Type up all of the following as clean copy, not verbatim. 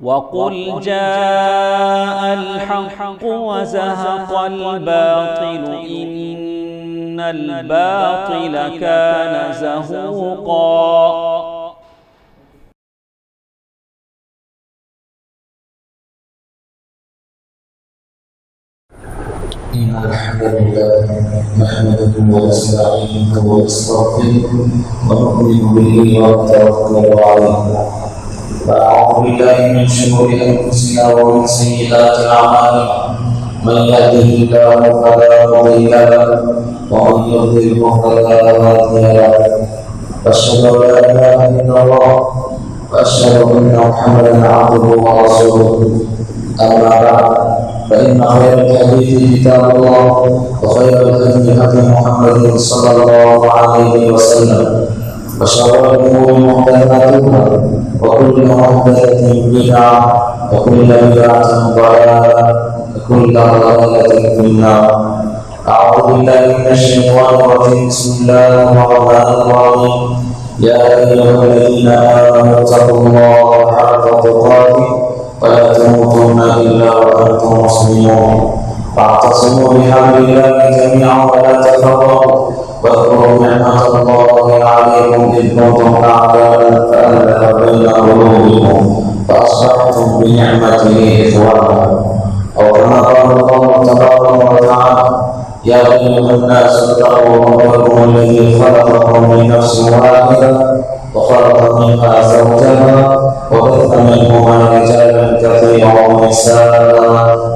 وَقُلْ جَاءَ الْحَقُّ وَزَهَقَ الْبَاطِلُ إِنَّ الْبَاطِلَ كَانَ زَهُوقًا۔ إن الحمد لله نحمده ونستعينه ونستغفره ونؤمن به ونتوكل عليه ونعوذ بالله من شرور أنفسنا ومن سيئات أعمالنا من يهده الله فلا مضل له ومن يضلل فلا هادي له أشهد أن لا إله إلا الله وأشهد أن محمدا عبده ورسوله أما بعد فإن خير الحديث كتاب الله وخير الهدي هدي محمد صلى الله عليه وسلم وشر الأمور محدثاتها وكل محدثة بدعة وكل بدعة ضلالة وكل ضلالة في النار. أعوذ بالله من الشيطان الرجيم. بسم الله الرحمن الرحيم. يا أيها الذين آمنوا اتقوا الله حق تقاته ولا تموتن إلا وأنتم مسلمون واعتصموا بحبل الله جميعا ولا تفرقوا واذكروا نعمة الله عليكم إذ كنتم أعداء فألف بين قلوبكم فأصبحتم بنعمته إخوانا أو كما قال الله تبارك وتعالى يا أيها الناس اتقوا ربكم الذي خلقكم من نفس واحدة وخلق منها زوجها وبث منهما رجالا كثيرا ونساء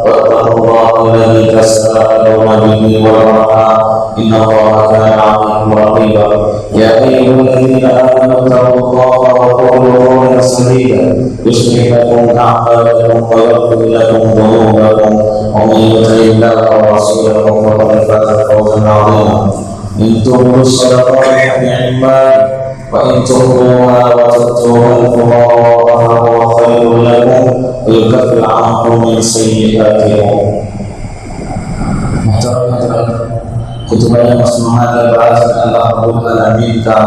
واتقوا الله الذي تساءلون به والأرحام إن الله كان عليكم رقيبا. يا أيها الذين آمنوا اتقوا الله وقولوا قولا سديدا يصلح لكم أعمالكم ويغفر لكم ذنوبكم ومن يطع الله ورسوله فقد فاز فوزا عظيما. إن تبدوا الصدقات فنعما وإن تخفوها وتؤتوها الفقراء فهو خير لكم ويكفر عنكم من سيئاتكم. خطبہ مسلمہ کے بعد اللہ رب العالمین کا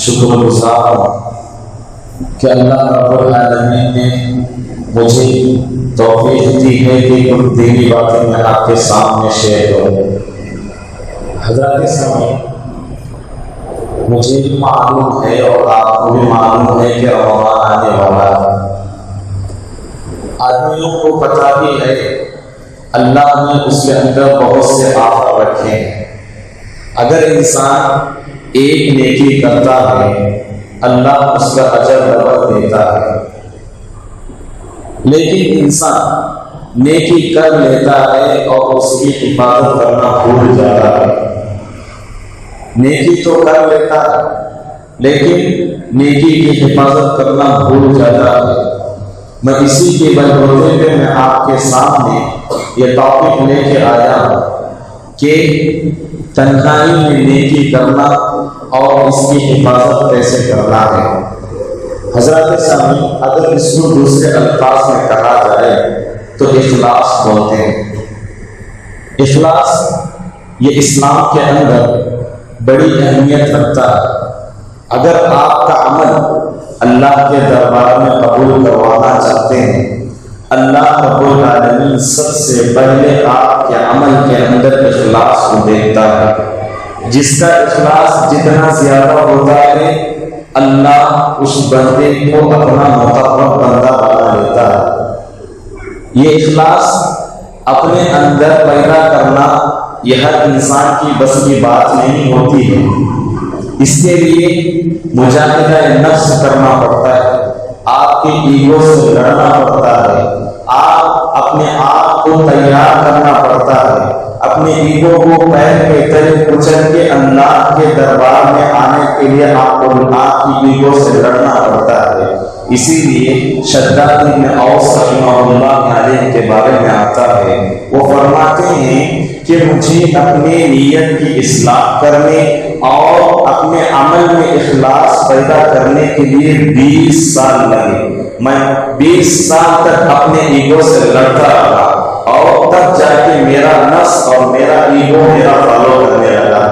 شکر گزار ہوں کہ اللہ رب العالمین نے مجھے توفیق دی ہے کہ کچھ دینی باتیں میں آپ کے سامنے شیئر کروں. حضرات سامنے مجھے بھی معلوم ہے اور آپ کو بھی معلوم ہے کہ رمضان آنے والا ہے. آدمیوں کو پتہ بھی ہے اللہ نے اس کے اندر بہت سے آفات رکھے ہیں. اگر انسان ایک نیکی کرتا ہے اللہ اس کا اجر ڈبل دیتا ہے، لیکن انسان نیکی کر لیتا ہے اور اس کی حفاظت کرنا بھول جاتا ہے. نیکی تو کر لیتا ہے لیکن نیکی کی حفاظت کرنا بھول جاتا ہے. میں اسی کے بلبوتے پہ میں آپ کے سامنے یہ ٹاپک لے کے آیا ہوں کہ تنہائی میں نیکی کرنا اور اس کی حفاظت کیسے کرنا ہے. حضرات سامنے اگر اس کو دوسرے الفاظ میں کہا جائے تو اخلاص بولتے ہیں. اخلاص یہ اسلام کے اندر بڑی اہمیت رکھتا ہے. اگر آپ کا عمل اللہ کے دربار میں قبول کروانا چاہتے ہیں اللہ رب العالمین سب سے پہلے آپ کے عمل کے اندر اخلاص کو دیکھتا ہے. جس کا اخلاص جتنا زیادہ ہوتا ہے اللہ اس بندے کو اپنا مقرب بندہ بنا لیتا ہے. یہ اخلاص اپنے اندر پیدا کرنا یہ ہر انسان کی بس کی بات نہیں ہوتی ہے. اس کے لیے مجاہدہ نفس کرنا پڑتا ہے. آپ کے ایگو سے لڑنا پڑتا ہے. آپ اپنے آپ کو تیار کرنا پڑتا ہے. اپنے ایگو کو پیر پہ تلے کچل کے اللہ کے دربار میں آنے کے لیے آپ کو آپ کی ایگو سے لڑنا پڑتا ہے. اسی لیے شداد بن اوس رحمہ اللہ علیہ کے بارے میں آتا ہے، وہ فرماتے ہیں کہ مجھے اپنے نیت کی اصلاح کرنے اور اپنے عمل میں اخلاص پیدا کرنے کے لیے 20 سال لگے. میں 20 سال تک اپنے ایگو سے لڑتا رہا اور تب جا کے میرا نفس اور میرا ایگو میرا فالو کرنے لگا.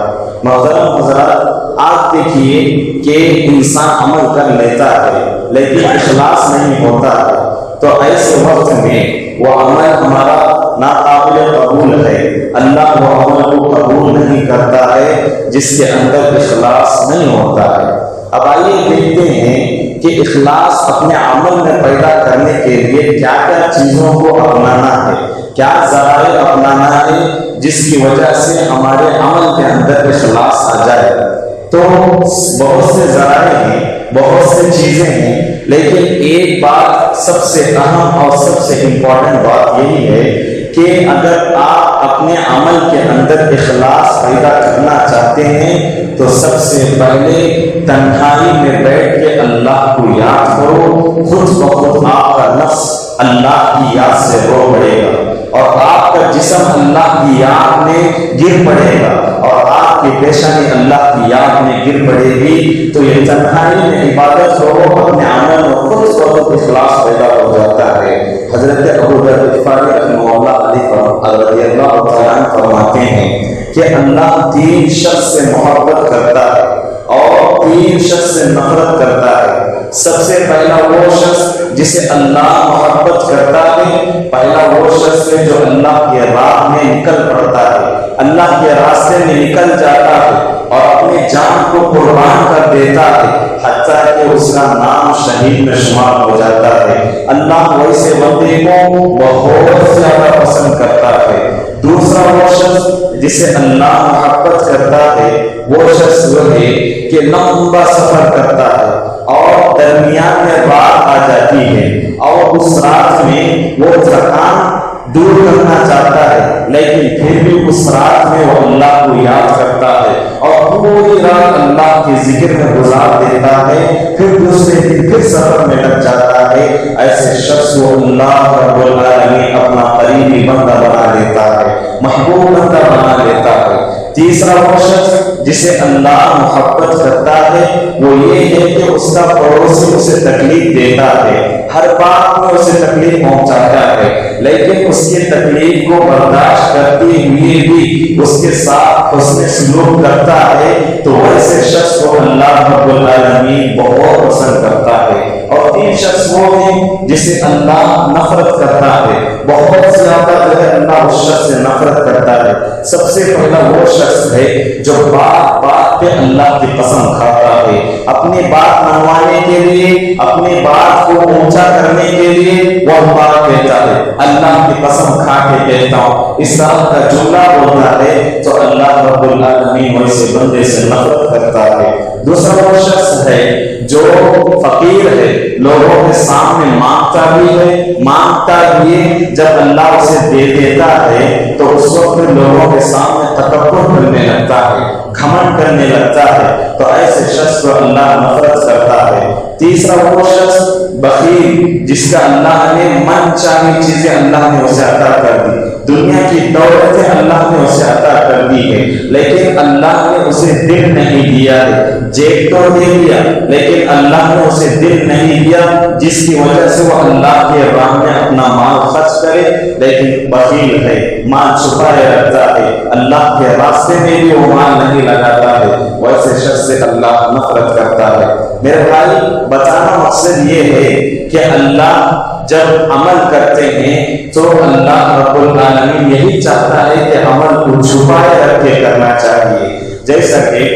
محترم حضرات آپ دیکھیے کہ انسان عمل کر لیتا ہے لیکن اخلاص نہیں ہوتا ہے. تو ایسے وقت میں وہ عمل ہمارا ناقابل قبول ہے، اللہ وہ عمل کو قبول نہیں کرتا ہے جس کے اندر اخلاص نہیں ہوتا ہے۔ اب آئیے دیکھتے ہیں کہ اخلاص اپنے عمل میں پیدا کرنے کے لیے کیا کیا چیزوں کو اپنانا ہے، کیا ذرائع اپنانا ہے جس کی وجہ سے ہمارے عمل کے اندر اخلاص آ جائے۔ تو بہت سے ذرائع ہیں، بہت سے چیزیں ہیں، لیکن ایک بات سب سے اہم اور سب سے امپورٹنٹ بات یہی ہے کہ اگر آپ اپنے عمل کے اندر اخلاص پیدا کرنا چاہتے ہیں تو سب سے پہلے تنہائی میں بیٹھ کے اللہ کو یاد کرو، خود بخود آپ کا نفس اللہ کی یاد سے رو پڑے گا اور آپ کا جسم اللہ کی یاد میں گر پڑے گا اور آپ کی پیشانی اللہ کی یاد میں گر پڑے گی، تو یہ تنہائی میں عبادت کرو، اپنے عمل میں خود بخود اخلاص پیدا ہو جاتا ہے۔ حضرت ابو ذر غفاری رحمہ اللہ رضی اللہ تعالیٰ عنہ فرماتے ہیں کہ اللہ 3 شخص سے محبت کرتا ہے اور 3 شخص سے نفرت کرتا ہے۔ سب سے پہلا وہ شخص جسے اللہ محبت کرتا ہے، پہلا وہ شخص ہے جو اللہ کے راہ میں نکل پڑتا ہے، اللہ کے راستے میں نکل جاتا ہے اور اپنی جان کو قربان کر دیتا ہے حتیٰ کہ اس کا نام شہید میں شمار ہو جاتا ہے۔ اللہ ویسے بندے کو بہت زیادہ پسند کرتا ہے۔ دوسرا وہ شخص جسے اللہ محبت کرتا ہے وہ شخص وہ ہے کہ لمبا سفر کرتا ہے اور درمیان میں رات آ جاتی ہے اور اس رات میں وہ تھکان دور کرنا چاہتا ہے، لیکن پھر بھی اس رات میں وہ اللہ کو یاد کرتا ہے اور پوری رات اللہ کے ذکر میں گزار دیتا ہے، پھر دوسرے دن پھر سفر میں لگ جاتا ہے۔ ایسے شخص کو اللہ رب العالمین اپنا قریبی بندہ بنا لیتا ہے، محبوب بندہ بنا لیتا ہے۔ تیسرا وہ شخص جسے اللہ محبت کرتا ہے وہ یہ ہے کہ اس کا پڑوسی اسے تکلیف دیتا ہے، ہر بات میں اسے تکلیف پہنچاتا ہے، لیکن اس کی تکلیف کو برداشت کرتے ہوئے بھی اس کے ساتھ حسن سلوک کرتا ہے، تو ویسے شخص کو اللہ رب العالمین بہت پسند کرتا ہے۔ اور 3 شخص وہ ہیں جسے اللہ نفرت کرتا ہے، بہت زیادہ اللہ اس شخص سے نفرت کرتا ہے۔ سب سے پہلا وہ شخص ہے جو بات بات پہ اللہ کی قسم کھاتا ہے، اپنی بات منوانے کے لیے، اپنی بات کو اونچا کرنے کے لیے وہ بات کہتا ہے، اللہ کی قسم کھا کے کہتا ہوں، اس طرح کا جملہ بولتا ہے تو اللہ رب العالمین ویسے بندے سے نفرت کرتا ہے۔ دوسرا وہ شخص ہے جو فقیر ہے، لوگوں کے سامنے مانگتا بھی ہے، مانگتا بھی جب اللہ اسے دے دیتا ہے تو اس وقت لوگوں کے سامنے تکبر کرنے لگتا ہے، گھمنڈ کرنے لگتا ہے، تو ایسے شخص کو اللہ نفرت کرتا ہے۔ تیسرا وہ شخص بخیل جس کا اللہ نے من چاہی چیزیں اللہ نے اسے عطا کر دی، دنیا کی دولتیں اللہ نے اسے عطا کر دی ہے، لیکن اللہ نے اسے دل نہیں دیا ہے، جیب تو دے دیا لیکن اللہ نے اسے دل نہیں دیا، جس کی وجہ سے وہ اللہ کے راہ میں اپنا مال خرچ کرے، لیکن بخیل ہے، مال چھپائے رکھتا ہے، اللہ کے راستے میں بھی وہ مال نہیں لگاتا ہے، ویسے شخص سے اللہ نفرت کرتا ہے۔ میرے بھائی بتانا مقصد یہ ہے کہ اللہ جب عمل کرتے ہیں تو اللہ رب العالمین یہی چاہتا ہے کہ عمل کو چھپائے رکھ کے کرنا چاہیے، جیسا کہ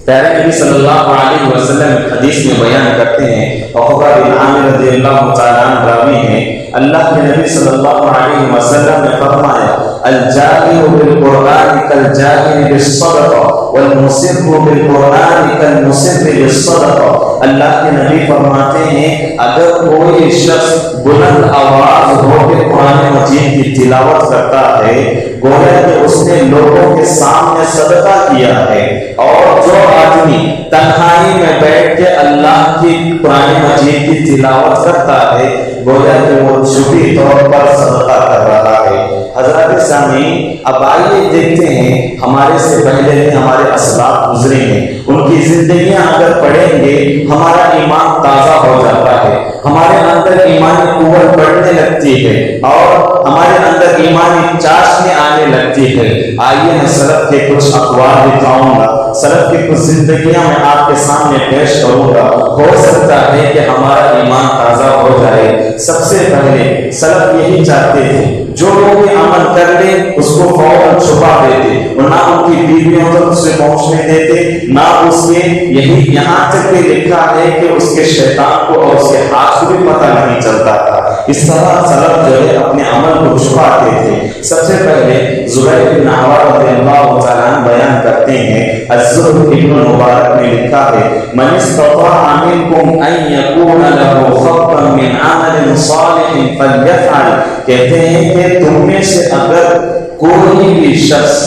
پیارے نبی صلی اللہ علیہ وسلم حدیث میں بیان کرتے ہیں، عقبہ بن عامر رضی اللہ تعالیٰ عنہ راوی ہیں، اللہ کے نبی صلی اللہ علیہ وسلم نے فرمایا الجاهر بالقرآن كالجاهر بالصدقة والمسر بالقرآن كالمسر بالصدقة۔ اللہ کے نبی فرماتے ہیں اگر کوئی شخص بلند آواز ہو کے قرآن مجید کی تلاوت کرتا ہے گویا کہ اس نے لوگوں کے سامنے صدقہ کیا ہے، اور جو آدمی تنہائی میں بیٹھ کے اللہ کی قرآن مجید کی تلاوت کرتا ہے گویا کہ وہ چھپی طور پر صدقہ کر رہا ہے۔ حضرات سامعین، اب آئیے دیکھتے ہیں ہمارے سے پہلے ہمارے اسلاف گزرے ہیں، ان کی زندگیاں اگر پڑھیں گے ہمارا ایمان تازہ ہو جاتا ہے، ہمارے اندر ایمانی قوت بڑھنے لگتی ہے اور ہمارے اندر ایمانی چاشنی آنے لگتی ہے۔ آئیے میں سلف کے کچھ اقوال بتاؤں گا، سلف کی کچھ زندگیاں میں آپ کے سامنے پیش کروں گا، ہو سکتا ہے کہ ہمارا ایمان تازہ ہو جائے۔ سب سے پہلے سلف یہی چاہتے تھے، جو لوگ عمل کر لے اس کو فوراً چھپا دیتے، اور نہ ان کی بیویوں تک اسے پہنچنے دیتے، نہ اس کے یہی یہاں تک کہ لکھا ہے کہ اس کے شیطان کو اور اس کے ہاتھ کو بھی پتہ نہیں چلتا تھا۔ اس طرح سلف جو ہے اپنے عمل کو چھپاتے تھے۔ سب سے پہلے زبیر بن عوام رضی اللہ تعالیٰ عنہ بیان کرتے ہیں، الزہد ابن مبارک نے لکھا ہے، من استطاع منکم ان یکون له خطا من عمل صالح فلیفعل، کہتے ہیں کہ تم میں سے اگر کوئی بھی شخص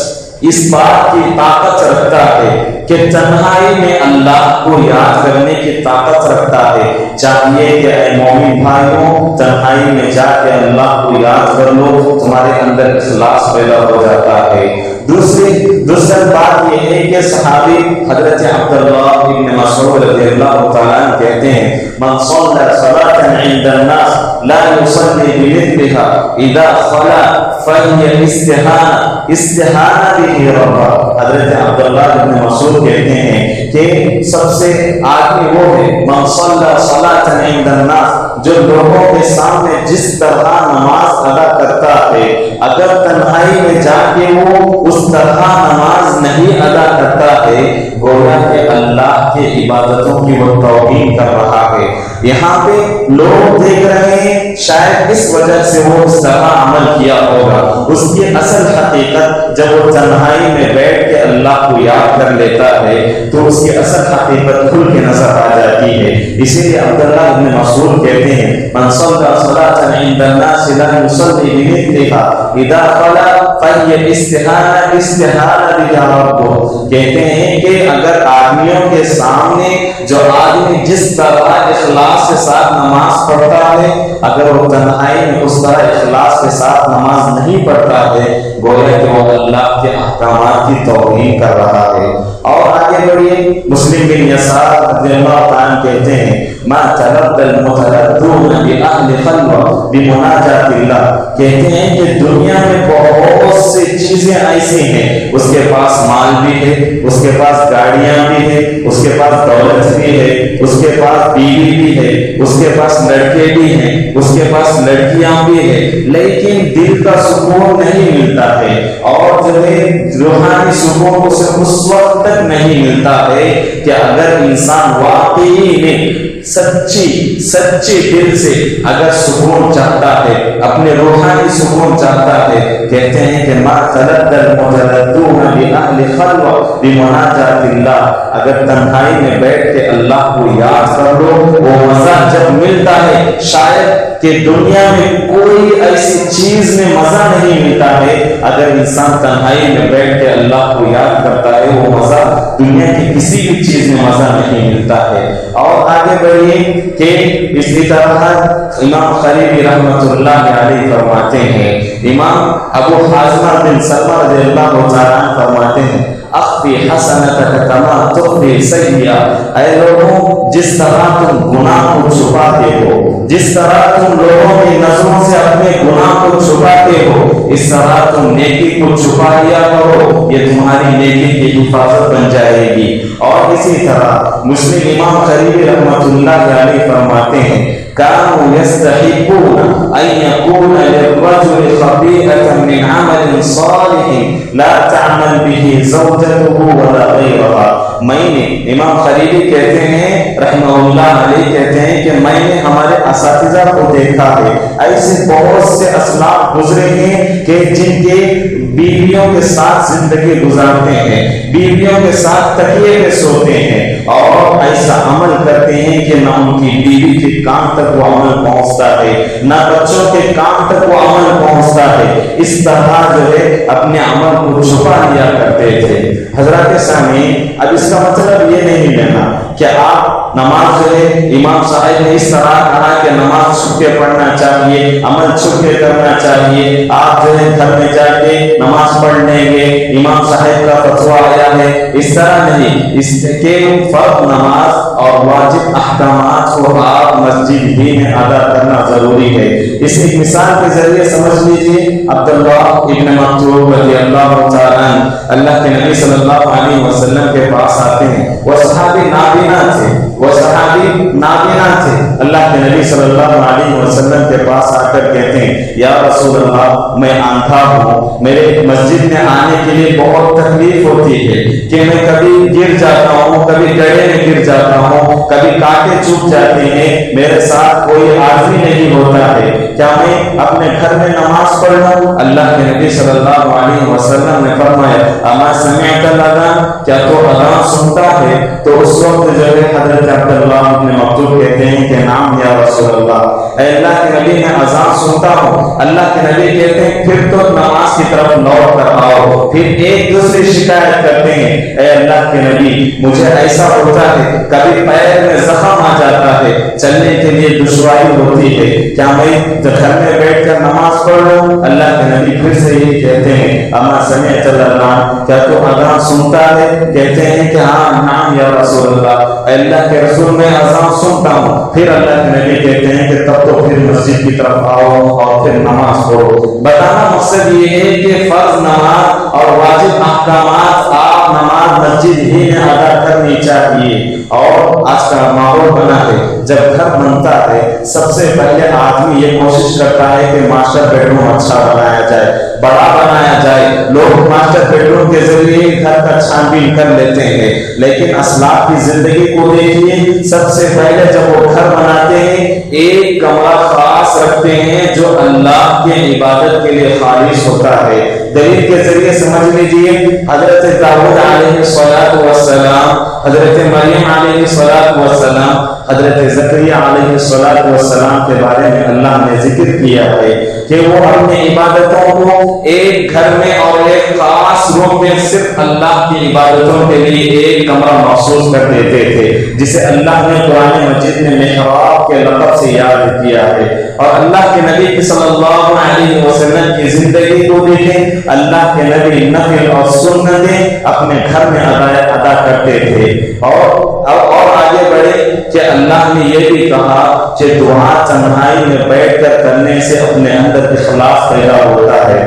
اس بات کی طاقت رکھتا ہے کہ تنہائی میں اللہ کو یاد کرنے کی طاقت رکھتا ہے، چاہیے کہ اے مومن بھائیوں تنہائی میں جا کے اللہ کو یاد کر لو، تمہارے اندر اخلاص پیدا ہو جاتا ہے۔ دوسری بات یہ ہے کہ صحابی حضرت عبداللہ ابن مسعود رضی اللہ تعالیٰ عنہ کہتے ہیں، من صلی صلاة عند الناس لا يصلي بمثلها اذا خلا فهي استهانة به ربا۔ حضرت عبداللہ ابن مسعود کہتے ہیں کہ سب سے آدمی وہ ہے من صلی صلاة عند الناس، جو لوگوں کے سامنے جس طرح نماز ادا کرتا ہے، اگر تنہائی میں جا کے وہ اس طرح نماز نہیں ادا کرتا ہے، گویا کہ اللہ کے عبادتوں کی وہ توہین کر رہا ہے۔ یہاں پہ لوگ دیکھ رہے ہیں، شاید اس وجہ سے وہ اس طرح عمل کیا ہوگا، اس کی اصل حقیقت جب وہ تنہائی میں بیٹھ کے اللہ کو یاد کر لیتا ہے تو اس کی اصل حقیقت کھل کے نظر آ جاتی ہے۔ اسی لیے عبداللہ ابن مسعود کہتے ہیں، من صلی صلاة عند الناس لا يصلي بمثلها اذا خلا فهي استهانة بها ربه، کہتے ہیں کہ اگر آدمیوں کے سامنے جو آدمی جس طرح اخلاص کے ساتھ نماز پڑھتا ہے، اگر وہ تنہائی میں اس طرح اخلاص کے ساتھ نماز نہیں پڑھتا ہے، گویا کہ وہ اللہ کے احکامات کی توہین کر رہا ہے۔ اور آگے بڑھیے، مسلم بن یسار رضی اللہ عنہ کہتے ہیں، ما تلد المتلدون بأهل خلوة بمناجات اللہ، کہتے ہیں کہ دنیا میں بہت سی چیزیں ایسی ہیں، اس کے پاس مال بھی ہے، اس کے پاس گاڑیاں بھی ہیں، اس کے پاس دولت بھی ہے، اس کے پاس بیوی بھی ہے، اس کے پاس لڑکے بھی ہیں، اس کے پاس لڑکیاں بھی ہیں، لیکن دل کا سکون نہیں ملتا ہے، اور جو ہے روحانی سکون اسے اس وقت تک نہیں ملتا ہے کہ اگر انسان واقعی میں سچی دل سے اگر سکون چاہتا ہے، اپنے روحانی سکون چاہتا ہے، کہتے ہیں کہ ما تلد المتلدون بأهل خلوة بمناجات اللہ، اگر تنہائی میں بیٹھ کے اللہ کو یاد کر لو، وہ مزہ جب ملتا ہے، شاید کہ دنیا میں کوئی ایسی چیز میں مزہ نہیں ملتا ہے، اگر انسان تنہائی میں بیٹھ کے اللہ کو یاد کرتا ہے، وہ مزہ دنیا کی کسی بھی چیز میں مزہ نہیں ملتا ہے۔ اور آگے بڑھیے کہ اسی طرح امام خلیلی رحمۃ اللہ علیہ فرماتے ہیں، امام ابو حازم بن سلمہ رضی اللہ تعالیٰ عنہ فرماتے ہیں، اخفی حسنتک کما تخفی سیئہ، اے لوگوں جس طرح تم گناہ کو چھپاتے ہو، جس طرح تم لوگوں کی نظروں سے اپنے گناہ کو چھپاتے ہو، اس طرح تم نیکی کو چھپا لیا کرو، یہ تمہاری نیکی کی حفاظت بن جائے گی۔ اور اسی طرح مسلم امام خلیلی رحمۃ اللہ علیہ فرماتے ہیں، كانوا يستحقون أن يكون للرجل خطيئة من عمل صالح لا تعمل به زوجته ولا غيرها۔ میں نے امام خلیلی کہتے ہیں رحمہ اللہ علیہ کہتے ہیں کہ میں نے ہمارے اساتذہ کو دیکھا ہے، ایسے بہت سے اسلاف گزرے ہیں کہ جن کے بیویوں کے ساتھ زندگی گزارتے ہیں، بیویوں کے ساتھ تکیے پہ سوتے ہیں، اور ایسا عمل کرتے ہیں کہ نہ ان کی بیوی کے کام تک وہ عمل پہنچتا ہے، نہ بچوں کے کام تک وہ عمل پہنچتا ہے، اس طرح جو ہے اپنے عمل کو چھپا لیا کرتے تھے۔ حضرات سامعین، اب اس کا مطلب یہ نہیں لینا کہ آپ نماز جو ہے امام صاحب نے اس طرح کہا کہ نماز چھپ کے پڑھنا چاہیے، عمل چھپ کے کرنا چاہیے، آپ جو ہے گھر میں جا کے نماز پڑھ لیں گے، امام صاحب کا فتویٰ آیا ہے، اس طرح نہیں، اس کے فرض نماز اور واجب احکامات کو آپ مسجد ہی میں ادا کرنا ضروری ہے۔ اس ایک مثال کے ذریعے سمجھ لیجیے، عبداللہ ابن مکتوم رضی اللہ تعالیٰ عنہ اللہ کے نبی صلی اللہ علیہ وسلم کے پاس آتے ہیں۔ وہ صحابی نابینا تھے، اللہ کے نبی صلی اللہ علیہ وسلم کے پاس آ کر کہتے ہیں یا رسول اللہ میں اندھا ہوں، میرے مسجد میں آنے کے لیے بہت تکلیف ہوتی ہے کہ میں کبھی گر جاتا ہوں، کبھی گڑھے میں گر جاتا ہوں، کبھی کانٹے چبھ جاتے ہیں، میرے ساتھ کوئی آدمی نہیں ہوتا ہے، کیا میں اپنے گھر میں نماز پڑھ لوں؟ اللہ کے نبی صلی اللہ علیہ وسلم نے فرمایا اما سمعت الاذان، کیا تو اذان سنتا ہے؟ تو اس وقت جو ہے حضرت عبداللہ ابن مکتوم کہتے ہیں کہ نام یا رسول اللہ، اے اللہ کے نبی میں اذان سنتا ہوں۔ اللہ کے نبی کہتے ہیں پھر تو نماز کی طرف لوٹ کر آؤ۔ پھر ایک دوسری شکایت کرتے ہیں اے اللہ کے نبی مجھے ایسا ہوتا ہے، کبھی پیر میں زخم آ جاتا ہے، چلنے کے لیے دشواری ہوتی ہے، کیا میں گھر میں بیٹھ کر نماز پڑھ لوں؟ اللہ کے نبی پھر سے یہی کہتے ہیں اما سمعت الاذان، کیا تو اذان سنتا ہے؟ کہتے ہیں کہ ہاں نعم یا رسول اللہ، اے اللہ کے رسول میں اذان سنتا ہوں۔ پھر اللہ کے نبی کہتے ہیں کہ تب تو پھر مسجد کی طرف آؤ اور پھر نماز پڑھو۔ بتانا مقصد یہ ہے کہ فرض نماز اور واجب احکامات آپ نماز مسجد ہی میں ادا کرنی چاہیے۔ اور آج کا ماحول بنا ہے، جب گھر بنتا ہے سب سے پہلے آدمی یہ کوشش کرتا ہے کہ ماسٹر بیڈ روم اچھا بنایا جائے، بڑا بنایا جائے۔ لوگ ماسٹر بیڈ روم کے ذریعے گھر کا چھان بین کر لیتے ہیں، لیکن اسلاف کی زندگی کو دیکھیے، سب سے پہلے جب وہ گھر بناتے ہیں ایک کمرہ خاص رکھتے ہیں جو اللہ کے عبادت کے لیے خالص ہوتا ہے۔ دلیل کے ذریعے سمجھ لیجئے، حضرت داؤد علیہ السلام، حضرت مریم علیہ السلام، حضرت زکریا علیہ السلام کے بارے میں اللہ نے ذکر کیا ہے کہ وہ اپنی عبادتوں کو ایک گھر میں اور ایک خاص روم میں صرف اللہ کی عبادتوں کے لیے ایک کمرہ مخصوص کر دیتے تھے، جسے اللہ نے قرآن مجید میں محراب کے لقب سے یاد کیا ہے۔ اور اللہ کے نبی صلی اللہ علیہ وسلم کی زندگی کو دیکھیں، اللہ کے نبی نفل اور سنتیں اپنے گھر میں ادا کرتے تھے۔ اور آگے بڑھے کہ اللہ نے یہ بھی کہا کہ دعا تنہائی میں بیٹھ کر کرنے سے اپنے اندر اخلاص پیدا ہوتا ہے۔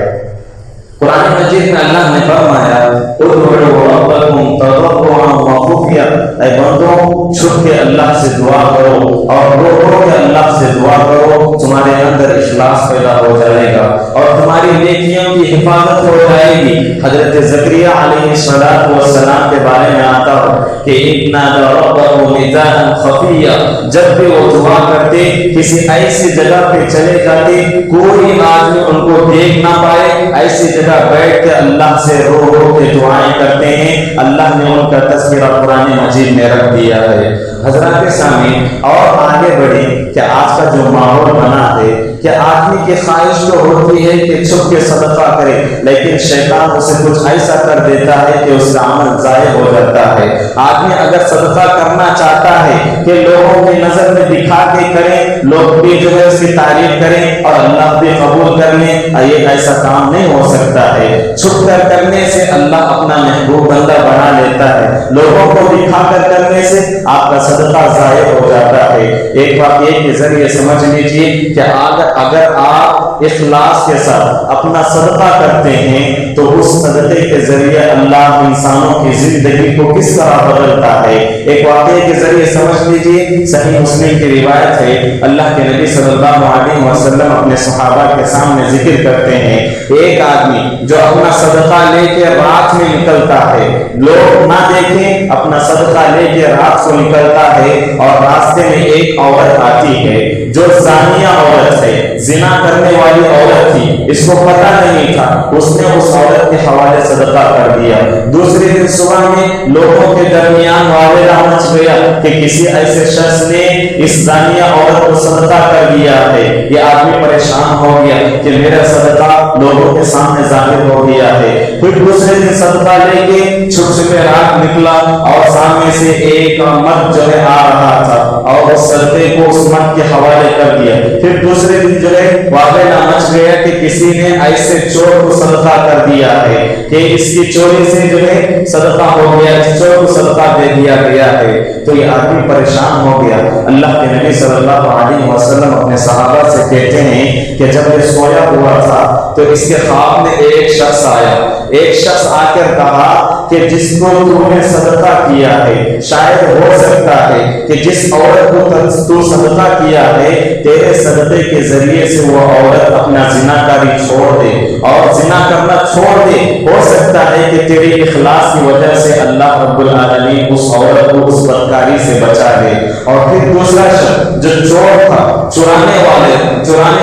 قرآن مجید میں اللہ نے فرمایا ادعوا ربکم تضرعا وخفیا، اے بندو چھپ کے اللہ سے دعا کرو اور رو رو کے اللہ سے دعا کرو، تمہارے اندر اخلاص پیدا ہو جائے گا اور تمہاری نیکیوں کی حفاظت ہو جائے گی۔ حضرت زکریا علیہ السلام کے بارے میں آتا ہے کہ اِنَّا رَبَّهُ نِدَاءً خَفِيًّا، جب بھی وہ دعا کرتے کسی ایسی جگہ پہ چلے جاتے کوئی آدمی ان کو دیکھ نہ پائے، ایسی جگہ بیٹھ کے اللہ سے رو رو کے دعائیں کرتے ہیں۔ اللہ نے ان کا تذکرہ قرآن مجید میں رکھ دیا ہے۔ حضرات سامعین، اور آگے بڑھے کہ آج کا جو ماحول بنا ہے کہ آدمی کی خواہش تو ہوتی ہے کہ چھپ کے صدقہ کرے، لیکن شیطان اسے کچھ ایسا کر دیتا ہے کہ اس کا عمل ضائع ہو جاتا ہے۔ آدمی اگر صدقہ کرنا چاہتا ہے کہ لوگوں کی نظر میں دکھا کے کریں، لوگ بھی جو ہے اس کی تعریف کریں اور اللہ بھی قبول کر لیں، یہ ایسا کام نہیں ہو سکتا ہے۔ چھپ کر کرنے سے اللہ اپنا محبوب بندہ بنا لیتا ہے، لوگوں کو دکھا کر کرنے سے آپ کا صدقہ ضائع ہو جاتا ہے۔ ایک واقعے کے ذریعے سمجھ لیجیے کہ اگر آپ اخلاص کے ساتھ اپنا صدقہ کرتے ہیں تو اس صدقے کے ذریعے اللہ انسانوں کی زندگی کو کس طرح بدلتا ہے۔ ایک واقعے کے ذریعے سمجھ لیجیے، صحیح مسلم کی روایت ہے، اللہ کے نبی صلی اللہ علیہ وسلم اپنے صحابہ کے سامنے ذکر کرتے ہیں، ایک آدمی جو اپنا صدقہ لے کے رات میں نکلتا ہے، لوگ نہ دیکھیں، اپنا صدقہ لے کے رات کو نکلتا ہے اور راستے میں ایک عورت آتی ہے جو زانیہ عورت ہے، زنا کرنے والی عورت تھی، اس کو پتہ نہیں تھا، اس نے اس عورت کے حوالے صدقہ کر دیا۔ دوسرے دن صبح میں لوگوں کے درمیان واویلا مچ گیا کہ کسی ایسے شخص نے اس زانیہ عورت کو صدقہ کر دیا ہے۔ یہ آدمی پریشان ہو گیا کہ میرا صدقہ لوگوں کے سامنے ظاہر ہو گیا ہے۔ پھر دوسرے دن صدقہ لے کے چھپ چھپے رات نکلا اور سامنے سے ایک مرد جو ہے آ رہا تھا اور اس صدقے کو اس مرد کے حوالے کر دیا۔ پھر دوسرے دن دن جو ہے واقعہ نہ مچ گیا کہ کسی نے ایسے چور کو صدقہ کر دیا ہے کہ اس کی چوری سے جو ہے صدقہ ہو گیا، اس چور کو صدقہ دے دیا گیا ہے، تو یہ آدمی پریشان ہو گیا۔ اللہ کے نبی صلی اللہ علیہ وسلم اپنے صحابہ سے کہتے ہیں کہ جب یہ سویا ہوا تھا تو اس کے خواب میں ایک شخص آیا، ایک شخص آ کر کہا کہ جس کو تو نے صدقہ کیا ہے، شاید ہو سکتا ہے کہ جس عورت کو تو صدقہ کیا ہے تیرے صدقے کے ذریعے سے وہ عورت اپنا زناکاری چھوڑ دے اور زنا کرنا چھوڑ دے، ہو سکتا ہے کہ تیری اخلاص کی وجہ سے اللہ رب العالمین اس عورت کو اس بدکاری سے بچا لے۔ اور پھر دوسرا شخص جو چور تھا، چرانے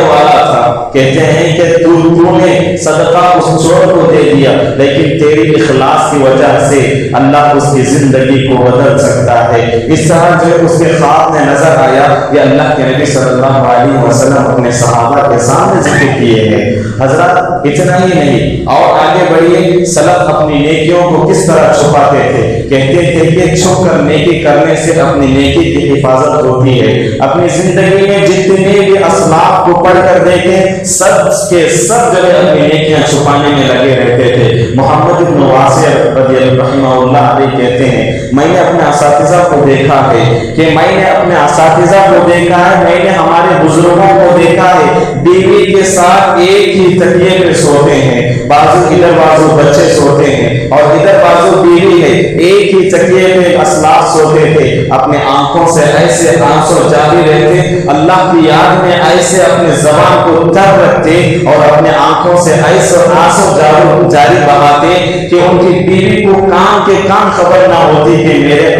والا تھا، کہتے ہیں کہ تو نے صدقہ اس چور کو دے دیا لیکن تیری اخلاص کی وجہ سے اللہ اس کی زندگی کو بدل سکتا ہے۔ اس طرح جو اس کے خواب میں نظر آیا، یہ اللہ کے نبی صلی اللہ علیہ وسلم اپنے صحابہ کے سامنے ذکر کیے ہیں۔ حضرات اتنا ہی نہیں، اور آگے بڑھیے، سلف اپنی نیکیوں کو کس طرح چھپاتے تھے؟ کہتے تھے کہ چھپ کر نیکی کرنے سے اپنی نیکی کی حفاظت ہوتی ہے۔ اپنی زندگی میں جتنے بھی اسلاف کو پڑھ کر دیکھیں، سب کے سب جو ہے اپنی نیکیاں چھپانے میں لگے رہتے تھے۔ محمد بن واسع رضی اللہ عنہ کہتے ہیں میں نے اپنے اساتذہ کو دیکھا ہے کہ میں نے ہمارے بزرگوں کو دیکھا ہے، بیوی کے ساتھ ایک ہی تکیے پہ سوتے ہیں، بازو ادھر بازو بچے سوتے ہیں اور ادھر بازو بیوی ہے، ایک ہی تکیے پہ اسلاف سوتے تھے، اپنے آنکھوں سے ایسے آنسو جاری رہتے، اللہ کی یاد میں ایسے اپنے زبان کو تر رکھتے اور اپنے آنکھوں سے ایسے آنسو جاری بہاتے کہ ان کی بیوی کو کام کے کام خبر نہ ہوتی کہ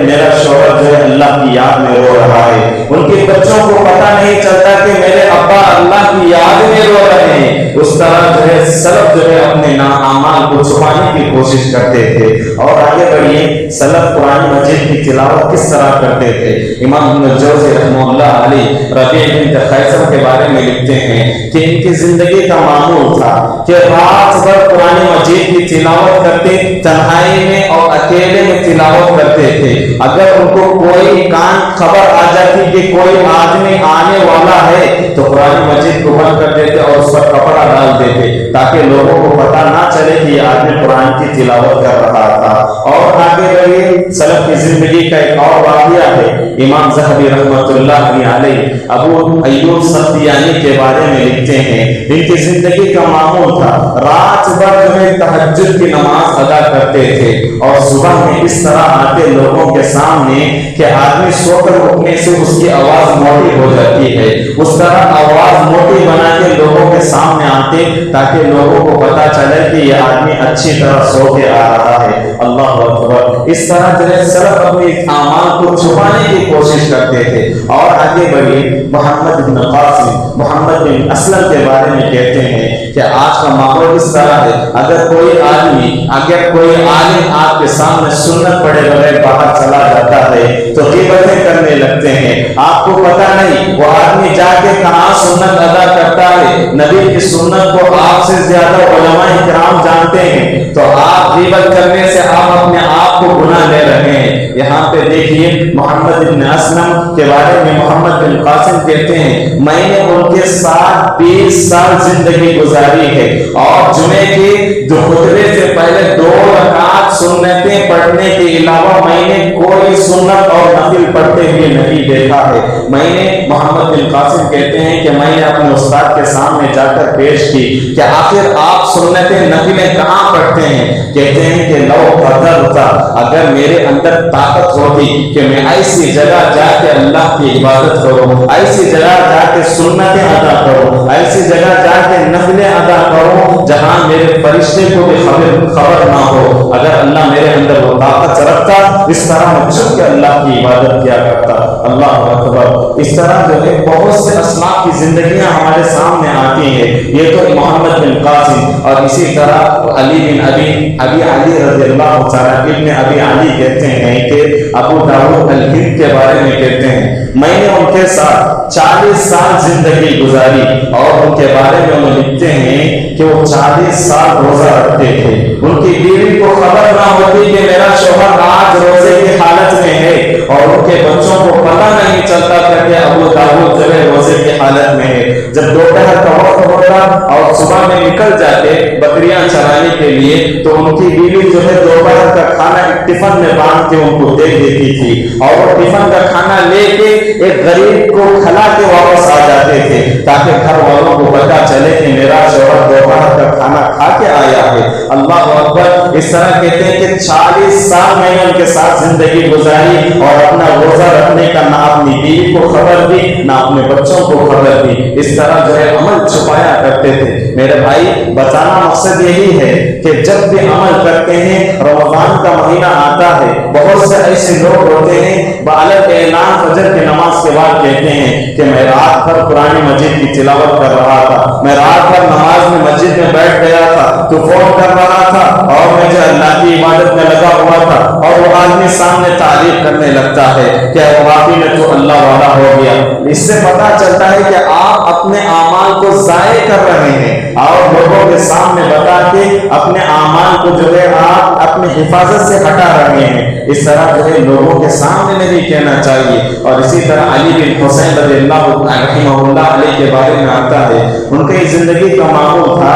میرا شوہر جو ہے اللہ کی یاد میں رو رہا ہے، ان کے بچوں کو پتہ نہیں چلتا کہ میرے ابا اللہ کی یاد میں رو رہے ہیں۔ اس طرح جو ہے سلف جو ہے اپنے اعمال کو چھپانے کی کوشش کرتے تھے۔ اور آگے بڑھیے، سلف قرآن مجید کی تلاوت کس طرح کرتے تھے؟ امام ابن الجوزی رحمہ اللہ علیہ ربیع بن خیثم کے بارے میں لکھتے ہیں کہ ان کی زندگی کا معمول تھا کہ رات بھر قرآن مجید کی تلاوت کرتے، تنہائی میں اور اکیلے میں تلاوت کرتے تھے۔ اگر ان کو کوئی کان خبر آ جاتی کہ کوئی آدمی آنے والا ہے تو قرآن مجید کو بند کر دیتے اور اس پر کپڑا ڈال دیتے تاکہ لوگوں کو پتہ نہ چلے کہ یہ آدمی قرآن کی تلاوت کر رہا تھا۔ اور آگے بڑھیے، سلف کی زندگی کا ایک اور واقعہ ہے، امام ذہبی رحمۃ اللہ علیہ ابو ایوب سختیانی کے بارے میں لکھتے ہیں ان کی زندگی کا معمول تھا رات بھر جو ہے تہجد کی نماز ادا کرتے تھے اور صبح میں اس طرح آتے لوگوں کے سامنے کہ آدمی سو کر اٹھنے سے اس کی آواز موٹی ہو جاتی ہے، اس طرح آواز موٹی بنا کے لوگوں کے سامنے آتے تاکہ لوگوں کو پتا چلے کہ یہ آدمی اچھی طرح سو کے آ رہا ہے۔ اللہ اکبر۔ اس طرح جو ہے سلف اپنے اعمال کو چھپانے کی کوشش کرتے تھے۔ اور آگے بڑھیے، محمد بن قاسم محمد بن اسلم کے بارے میں کہتے ہیں کہ آج کا ماحول اس طرح ہے، اگر کوئی عالم آپ کے سامنے سنت پڑے بغیر باہر چلا جاتا ہے تو غیبتیں کرنے لگتے ہیں، آپ کو پتہ نہیں وہ آدمی جا کے کہاں سنت ادا کرتا ہے، نبی کی سنت کو آپ سے زیادہ علماء کرام جانتے ہیں، تو آپ غیبت کرنے سے آپ اپنے آپ کو گناہ لے رہے ہیں۔ یہاں پہ دیکھیے محمد بن اسلم کے بارے میں محمد بن قاسم کہتے ہیں میں نے ان کے ساتھ 20 سال زندگی گزاری ہے اور جمعے کے جو خطبے سے پہلے 2 رکعت سنتیں پڑھنے کے علاوہ میں نے کوئی سنت اور نفل پڑھتے ہوئے نہیں دیکھا ہے۔ میں نے محمد بن قاسم کہتے ہیں کہ میں نے اپنے استاد کے سامنے جا کر پیش کی کہ آخر آپ سنتیں نفلیں کہاں پڑھتے ہیں؟ کہتے ہیں کہ لو قدرت، اگر میرے اندر طاقت ہوتی کہ میں ایسی جگہ جا کے اللہ کی عبادت کروں، ایسی جگہ جا کے سنتیں ادا کروں، ایسی جگہ جا کے نفلیں ادا کروں جہاں میرے فرشتے کو بھی خبر نہ ہو، اگر اللہ میرے اندر وہ طاقت رکھتا اس طرح میں چھپ کے اللہ کی عبادت کیا کرتا۔ اللہ اکبر۔ اس طرح جو ہے بہت سے اسلاف کی زندگیاں ہمارے سامنے آتی ہیں۔ یہ تو محمد بن قاسم، اور اسی طرح علی بن ابی علی رضی اللہ تعالی ابن ابی علی کہتے ہیں کہ ابو داؤد الہند کے بارے میں کہتے ہیں میں نے ان کے ساتھ 40 سال زندگی گزاری اور ان کے بارے میں انہوں لکھتے ہیں کہ وہ 40 سال روزہ رکھتے تھے، ان کی بیوی کو خبر نہ ہوتی کہ میرا شوہر آج روزے کی حالت میں ہے، اور ان کے بچوں کو پتہ نہیں چلتا تھا کہ ابو داؤد جو ہے روزے کی حالت میں ہے۔ جب دوپہر کا وقت ہوتا اور صبح میں نکل جاتے بکریاں چرانے کے لیے تو ان کی بیوی جو ہے دوپہر کا کھانا ایک ٹفن میں باندھ کے ان کو دے دیتی تھی، اور وہ ٹفن کا کھانا لے کے ایک غریب کو کھلا کے واپس آ جاتے تھے تاکہ گھر والوں کو پتہ چلے کہ میرا شوہر دوپہر کا کھانا کھا کے آیا ہے۔ اللہ اکبر۔ اس طرح کہتے ہیں کہ 40 سال میں نے ان کے ساتھ زندگی گزاری اور اپنا روزہ رکھنے کا نہ اپنی بیوی کو خبر دی نہ اپنے بچوں کو خبر دی۔ اس طرح جو ہے عمل چھپایا کرتے تھے۔ میرے بھائی بتانا مقصد یہی ہے کہ جب بھی عمل کرتے ہیں، رمضان کا مہینہ آتا ہے، بہت سے ایسے لوگ ہوتے ہیں بعد اعلان فجر کی نماز کے بعد کہتے ہیں کہ میں رات بھر قرآن مجید کی تلاوت کر رہا تھا، میں رات بھر نماز میں مسجد میں بیٹھ گیا تھا، تو فون کر رہا تھا اور میں جو اللہ کی عبادت میں لگا ہوا تھا، اور وہ آدمی سامنے تعریف کرنے لگتا ہے کہ واقعی میں تو اللہ والا ہو گیا۔ اس سے پتہ چلتا ہے کہ آپ اپنے اعمال کو ضائع کر رہے ہیں اور لوگوں کے سامنے بتا کے اپنے اعمال کو جو ہے آپ اپنی حفاظت سے ہٹا رہے ہیں۔ اس طرح جو ہے لوگوں کے سامنے نہیں کہنا چاہیے۔ اور اسی طرح علی بن حسین رضی اللہ رحمہ اللہ علیہ کے بارے میں آتا ہے، ان کی زندگی کا معمول تھا،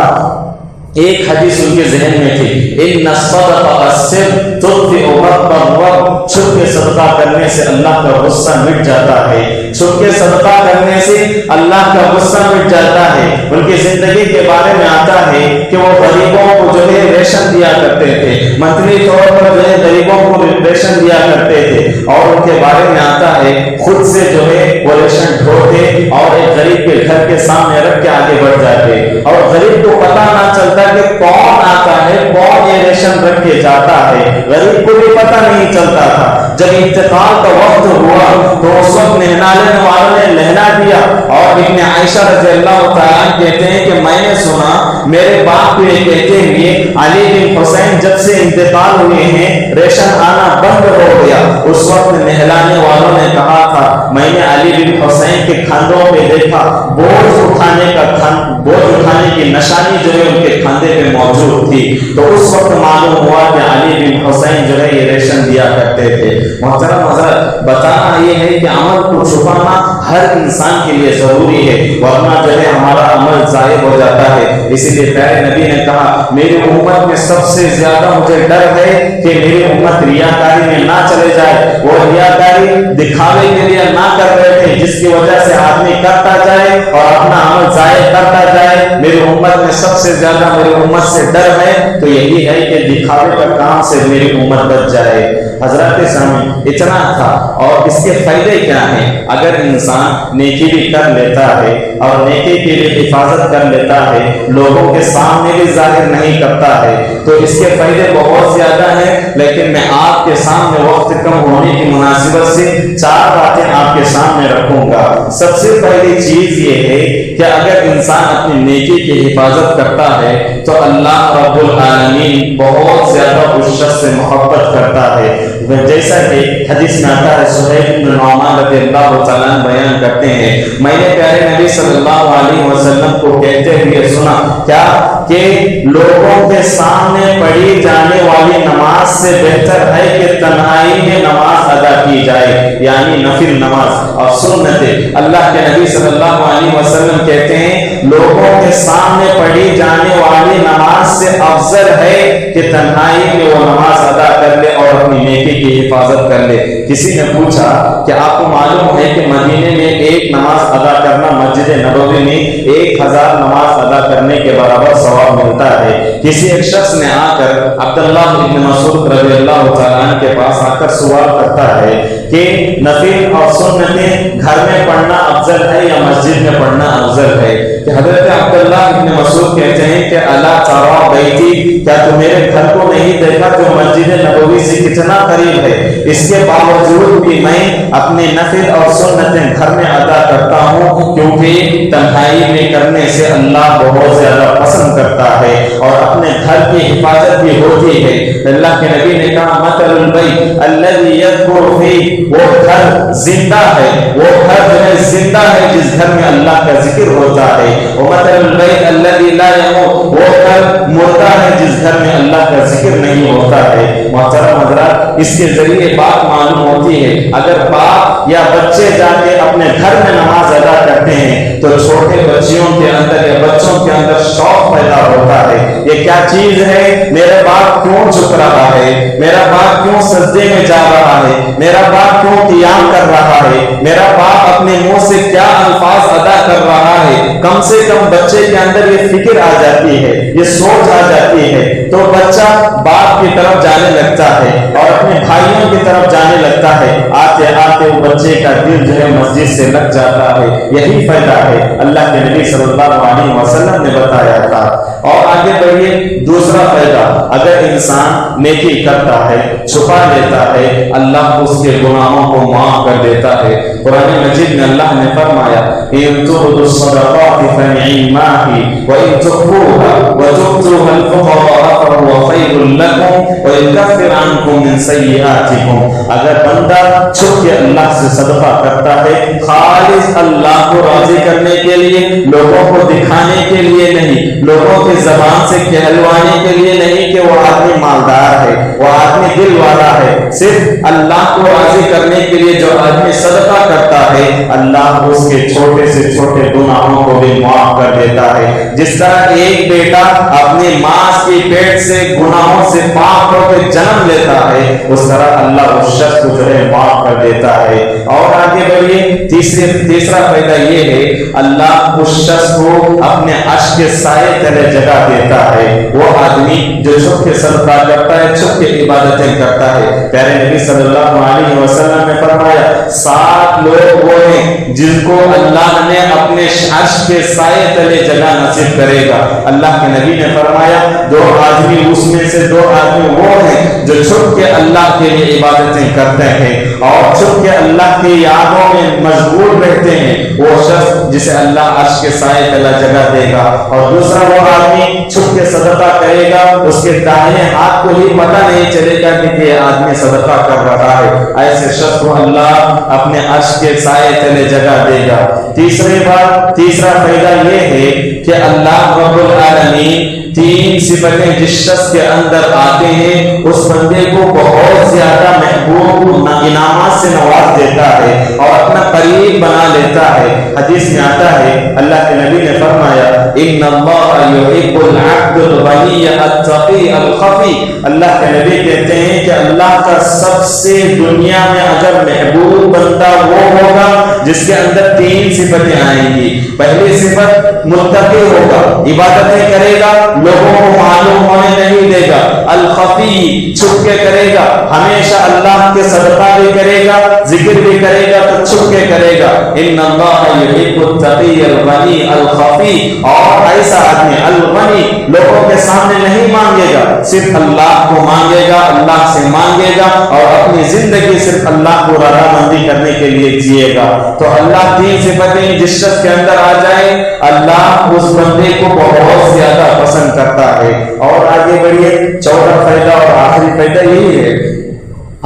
ایک حدیث ان کے ذہن میں تھی، ان الصدقہ السر تطفئ غضب الرب، چھپ کے صدقہ کرنے سے اللہ کا غصہ مٹ جاتا ہے، چھپ کے صدقہ کرنے سے اللہ کا غصہ مٹ جاتا ہے۔ ان کی زندگی کے بارے میں آتا ہے کہ وہ غریبوں کو جو ہے ریشن دیا کرتے تھے، منتھلی طور پر جو ہے غریبوں کو ریشن دیا کرتے تھے، اور ان کے بارے میں آتا ہے خود سے جو ہے وہ ریشن ڈھوتے اور ایک غریب کے گھر کے سامنے رکھ کے آگے بڑھ جاتے، اور غریب کو پتہ نہ چلتا کہ کون آتا ہے، کون یہ ریشن رکھ کے جاتا ہے، غریب کو بھی پتہ نہیں چلتا تھا۔ جب انتقال کا وقت ہوا تو اس وقت نہلانے والوں نے لہنا دیا، اور ابن عائشہ رضی اللہ تعالیٰ کہتے ہیں کہ میں نے سنا میرے باپ کو یہ کہتے ہوئے علی بن حسین جب سے انتقال ہوئے ہیں ریشن آنا بند ہو گیا۔ اس وقت نہلانے والوں نے کہا تھا میں نے علی بن حسین کے کندھوں پہ دیکھا بوجھ اٹھانے کی نشانی جو ہے ان کے کندھے پہ موجود تھی، تو اس وقت معلوم ہوا کہ علی بن حسین جو ہے یہ ریشن دیا کرتے تھے۔ محترم حضرت، بتانا یہ ہے کہ عمل کو چھپانا ہر انسان کے لیے ضروری ہے، ورنہ جو ہے ہمارا عمل ضائع ہو جاتا ہے۔ اسی لیے پیارے نبی نے کہا میری امت میں سب سے زیادہ مجھے ڈر ہے کہ میری امت ریاکاری میں نہ چلے جائے، وہ ریاکاری دکھاوے کے لیے نہ کر رہے تھے جس کی وجہ سے آدمی کرتا جائے اور اپنا عمل ضائع کرتا جائے۔ میری امت میں سب سے زیادہ میری امت سے ڈر ہے تو یہی ہے کہ دکھاوے کا کام سے میری امت بچ جائے۔ حضرات سامعین، اتنا تھا، اور اس کے فائدے کیا ہیں؟ اگر انسان نیکی بھی کر لیتا ہے اور نیکی کی بھی حفاظت کر لیتا ہے، لوگوں کے سامنے بھی ظاہر نہیں کرتا ہے، تو اس کے فائدے بہت زیادہ ہیں، لیکن میں آپ کے سامنے وقت کم ہونے کی مناسبت سے 4 باتیں آپ کے سامنے رکھوں گا۔ سب سے پہلی چیز یہ ہے کہ اگر انسان اپنی نیکی کی حفاظت کرتا ہے تو اللہ رب العالمین بہت زیادہ اس شخص سے محبت کرتا ہے۔ جیسا کہ حدیث میں آتا ہے، سہیل بن نعمان رضی اللہ تعالیٰ بیان کرتے ہیں میں نے پیارے نبی صلی اللہ علیہ وسلم کو کہتے ہوئے سنا کیا کہ لوگوں کے سامنے پڑھی جانے والی نماز سے بہتر ہے کہ تنہائی میں نماز ادا کی جائے، یعنی نفل نماز اور سنت۔ اللہ کے نبی صلی اللہ علیہ وسلم کہتے ہیں لوگوں کے سامنے پڑھی جانے والی نماز سے افضل ہے کہ تنہائی میں وہ نماز ادا کر لے اور اپنی نیکی کی حفاظت کر لے۔ کسی نے پوچھا کہ آپ کو معلوم ہے کہ مدینے میں ایک نماز ادا کرنا مسجد نبوی میں 1000 نماز ادا کرنے کے برابر ثواب ملتا ہے۔ کسی ایک شخص نے آ کر عبداللہ بن مسعود رضی اللہ تعالیٰ عنہ کے پاس آ کر سوال کرتا ہے کہ نفل اور سنتیں گھر میں پڑھنا افضل ہے یا مسجد میں پڑھنا افضل ہے؟ کہ حضرت عبداللہ بن مسعود کہتے ہیں کہ الا ترى بیتی، کیا تو میرے گھر کو نہیں دیکھا جو مسجد نبوی سے کتنا قریب ہے؟ اس کے باوجود بھی میں اپنے نفل اور سنتیں گھر میں ادا کرتا ہوں، کیونکہ تنہائی میں کرنے سے اللہ بہت زیادہ پسند کرتا ہے اور اپنے گھر کی حفاظت بھی ہوتی ہے۔ اللہ کے نبی نے کہا مثل البیت الذی یذکر فیہ، وہ گھر زندہ ہے، وہ گھر جو ہے زندہ ہے جس گھر میں اللہ کا ذکر ہوتا ہے، ومثل البیت الذی لا یموت، وہ گھر مردہ ہے جس گھر میں اللہ کا ذکر نہیں ہوتا ہے۔ محترم حضرات، اس کے ذریعے بات معلوم ہوتی ہے اگر باپ یا بچے جا کے اپنے گھر میں نماز ادا کرتے ہیں تو چھوٹے بچیوں کے اندر یا بچوں کے اندر شوق پیدا ہوتا ہے، یہ کیا چیز ہے، میرا باپ کیوں جھک رہا ہے، میرا باپ کیوں سجدے میں جا رہا ہے، میرا باپ کیوں قیام کر رہا ہے، میرا باپ اپنے منہ سے کیا الفاظ ادا کر رہا ہے۔ کم سے کم بچے کے اندر یہ فکر آ جاتی ہے، یہ سوچ آ جاتی ہے، تو بچہ باپ کی طرف جانے لگتا ہے اور اپنے بھائیوں کی طرف جانے لگتا ہے، آتے آتے وہ بچے کا دل جو ہے مسجد سے لگ جاتا ہے۔ یہی فائدہ ہے اللہ کے نبی صلی اللہ علیہ وسلم نے بتایا تھا۔ اور آگے بڑھیے، دوسرا فائدہ، اگر انسان نیکی کرتا ہے، چھپا لیتا ہے، اللہ اس کے گناہوں کو معاف کر دیتا ہے۔ قرآن مجید میں اللہ نے فرمایا ان تبدوا الصدقات فنعما هي وان تخفوها وتؤتوها الفقراء فهو خير لكم ويكفر عنكم من سيئاتكم۔ اگر بندہ چھپ کے اللہ سے صدقہ کرتا ہے، خالص اللہ کو راضی کرنے کے لیے، لوگوں کو دکھانے کے لیے نہیں، لوگوں کی زبان سے کہلوانے کے لیے نہیں کہ وہ آدمی مالدار ہے، وہ آدمی دل والا ہے، صرف اللہ کو راضی کرنے کے لیے جو آدمی صدقہ کرتا ہے، اللہ اس کے چھوٹے سے چھوٹے گناہوں کو بھی معاف کر دیتا ہے۔ جس طرح ایک بیٹا اپنی ماں کی پیٹ سے گناہوں سے پاک ہو کے جنم لیتا ہے، اس طرح اللہ اس شخص کو جو ہے معاف کر دیتا ہے۔ اور آگے بڑھیے، تیسرا فائدہ یہ ہے، اللہ اس شخص کو اپنے عرش کے سائے تلے جگہ دیتا ہے۔ وہ آدمی جو چھپ کے صدقہ کرتا ہے، چھپ کے عبادتیں کرتا ہے، پیارے نبی صلی اللہ علیہ وسلم نے فرمایا 7 لوگ وہ ہیں جن کو اللہ نے اپنے عرش کے سائے تلے جگہ نصیب کرے گا۔ اللہ کے نبی نے فرمایا 2 آدمی، اس میں سے 2 آدمی وہ ہیں جو چھپ کے اللہ کے لیے عبادتیں کرتے ہیں اور چھپ کے اللہ کی یادوں میں مشغول رہتے ہیں، وہ شخص جسے اللہ عرش کے سائے تلے جگہ دے گا۔ اور دوسرا وہ آدمی چھپ کے صدقہ کرے گا، اس کے دائیں ہاتھ کو ہی پتہ نہیں چلے گا کہ یہ آدمی صدقہ کر رہا ہے، ایسے شخص کو اللہ اپنے عرش کے سائے تلے جگہ دے گا۔ تیسرا فائدہ یہ ہے کہ اللہ رب العالمین 3 صفتیں جس شخص کے اندر آتے ہیں اس بندے کو بہت زیادہ محبوب انعامات سے نواز دیتا ہے اور اپنا قریب بنا لیتا ہے۔ حدیث میں آتا ہے، اللہ کے نبی نے فرمایا ان اللہ یحب العبد الغنی التقی الخفی۔ اللہ کے نبی کہتے ہیں کہ اللہ کا سب سے دنیا میں اگر محبوب بندہ وہ ہوگا جس کے اندر 3 صفتیں آئیں گی۔ پہلی صفت متقی ہوگا، عبادتیں کرے گا، لوگوں کو معلوم ہونے نہیں دے گا، الخفی چھپ کے کرے گا، ہمیشہ اللہ کے صدقہ بھی کرے گا، ذکر بھی کرے گا تو چھپ کے کرے گا۔ ان اللہ یحب التقی الغنی الخفی۔ اور ایسا آدمی الغنی لوگوں کے سامنے نہیں مانگے گا، صرف اللہ کو مانگے گا، اللہ سے مانگے گا اور اپنی زندگی صرف اللہ کو رضامندی کرنے کے لیے جیے گا۔ تو اللہ 3 صفتیں جس شخص کے اندر آ جائے، اللہ اس بندے کو بہت زیادہ پسند کرتا ہے۔ اور آگے بڑھیے، چوتھا فائدہ اور آخری فائدہ یہی ہے،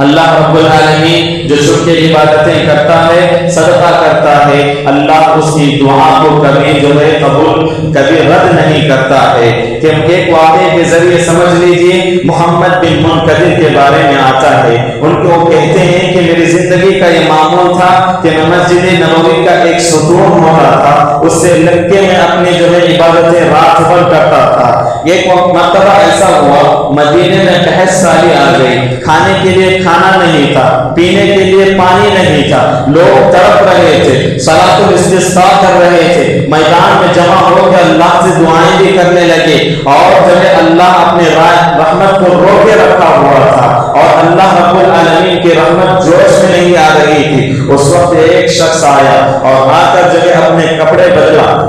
اللہ رب العالمین جو چھپ کے عبادتیں کرتا ہے، صدقہ کرتا ہے، اللہ اس کی دعا کو کبھی جو ہے قبول، کبھی رد نہیں کرتا ہے۔ کہ ایک واقعے کے ذریعے سمجھ لیجئے، محمد بن منکدر کے بارے میں آتا ہے، ان کو کہتے ہیں کہ میری زندگی کا یہ معمول تھا کہ میں مسجد نبوی کا ایک ستون ہو رہا تھا، اس سے لگ کے میں اپنی جو ہے عبادتیں رات بھر کرتا تھا۔ ایک مرتبہ ایسا ہوا، مدینے میں قحط سالی آ گئی، کھانے کے لیے کھانا نہیں تھا، پینے کے لیے پانی نہیں تھا، لوگ تڑپ رہے تھے، صلاۃ الاستسقاء کر رہے تھے، میدان میں جمع ہو کے اللہ سے دعائیں بھی کرنے لگے اور جو ہے اللہ اپنے رحمت کو روکے رکھا ہوا تھا اور اللہ رب العالمین کی رحمت جوش میں نہیں آ رہی تھی۔ اس وقت ایک شخص آیا اور آ کر جو ہے اپنے کپڑے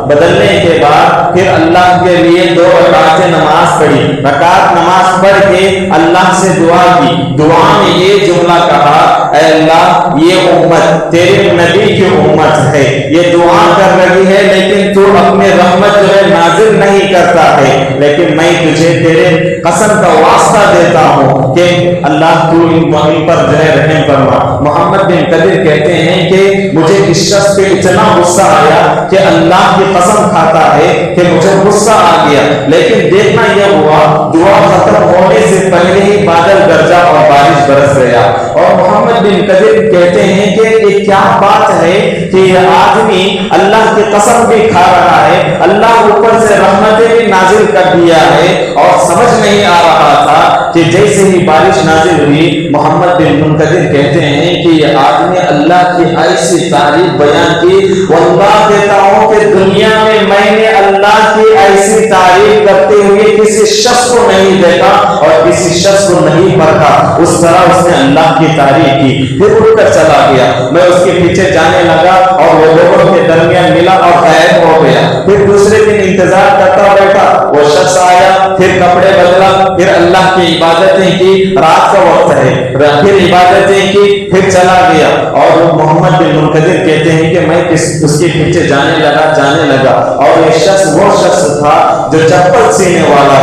بدلنے کے بعد پھر اللہ کے لیے 2 رکعت نماز پڑھی، رکعت نماز پڑھ کے اللہ سے دعا کی، دعا میں یہ جملہ کہا، اے اللہ یہ امت تیرے نبی کی امت ہے، یہ دعا کر رہی ہے لیکن تو اپنے رحمت جو ہے نازل نہیں کرتا ہے، لیکن میں تجھے تیرے قسم کا واسطہ دیتا ہوں کہ اللہ تو ان پر جو ہے رحم فرما۔ محمد بن قدر کہتے ہیں کہ مجھے اس شخص پہ اتنا غصہ آیا کہ اللہ کی قسم کھاتا ہے کہ مجھے غصہ آ گیا، لیکن دیکھنا یہ ہوا دعا ختم ہونے سے پہلے ہی بادل گرجا اور بارش برس گیا۔ اور محمد بن قدر کہتے ہیں کہ یہ کیا بات ہے کہ یہ آدمی اللہ کی قسم بھی کھا رہا ہے، اللہ اوپر سے رحمتیں بھی نازل کر دیا ہے، اور سمجھ نہیں آ رہا تھا کہ جیسے ہی بارش نازل ہوئی، محمد بن منقدر کہتے ہیں کہ یہ آدمی اللہ کی ایسی تعریف بیان کی، واللہ کہتا ہوں کہ دنیا میں نے اللہ کی ایسی تعریف کرتے ہوئے کسی شخص کو نہیں دیکھا اور کسی شخص کو نہیں پرکھا اس طرح اس نے اللہ کی تعریف کی۔ پھر اٹھ کر چلا گیا، میں اس کے پیچھے جانے لگا اور وہ لوگوں کے درمیان ملا اور غائب ہو گیا۔ پھر دوسرے دن انتظار کرتا بیٹھا، وہ شخص آیا، پھر کپڑے بدلا، پھر اللہ کی عبادتیں کی، رات کا وقت ہے، پھر عبادتیں کی، پھر چلا گیا۔ اور محمد بن منقدر کہتے ہیں کہ میں اس کے پیچھے جانے لگا اور یہ شخص وہ شخص تھا جو چپل سینے والا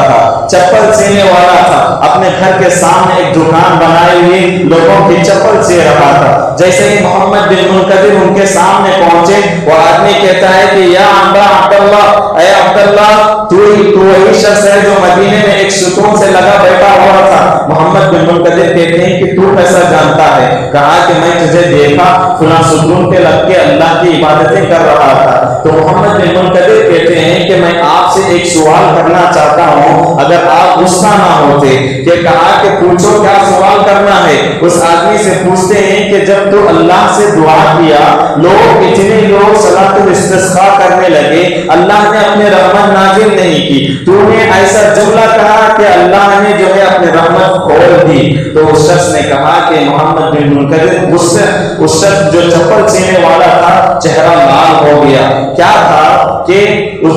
تھا، اپنے گھر کے سامنے ایک دکان بنائی ہوئی لوگوں کی چپل سی رہا تھا۔ جیسے ہی محمد بن منقدر ان کے سامنے پہنچے، وہ آدمی کہتا ہے کہ یا عبداللہ، اے عبداللہ، تو وہی شخص ہے جو مدینے میں ایک ستون سے لگا بیٹھا ہوا تھا۔ محمد بن منقدر کہتے ہیں کہ تو کیسا جانتا ہے؟ کہا کہ میں تجھے دیکھا فلاں ستون پہ لگ کے اللہ کی عبادتیں کر رہا تھا۔ تو محمد بن منقدر کہتے ہیں کہ میں آپ سے ایک سوال کرنا چاہتا ہوں، اگر آپ غصہ نہ ہوتے۔ کہ کہا کہ پوچھو، کیا سوال کرنا ہے؟ اس آدمی سے پوچھتے ہیں کہ جب تو اللہ سے دعا کیا، اتنے لوگ صلاۃ الاستسقاء کرنے لگے، اللہ نے اپنے رحمت نازل نہیں کی، تو نے ایسا جملہ کہا کہ اللہ نے جو ہے اپنی رحمت کھول دی۔ تو اس شخص نے کہا کہ محمد بن منقدر، اس شخص جو چپل سینے والا تھا چہرہ لال ہو گیا۔ کیا تھا کہ اس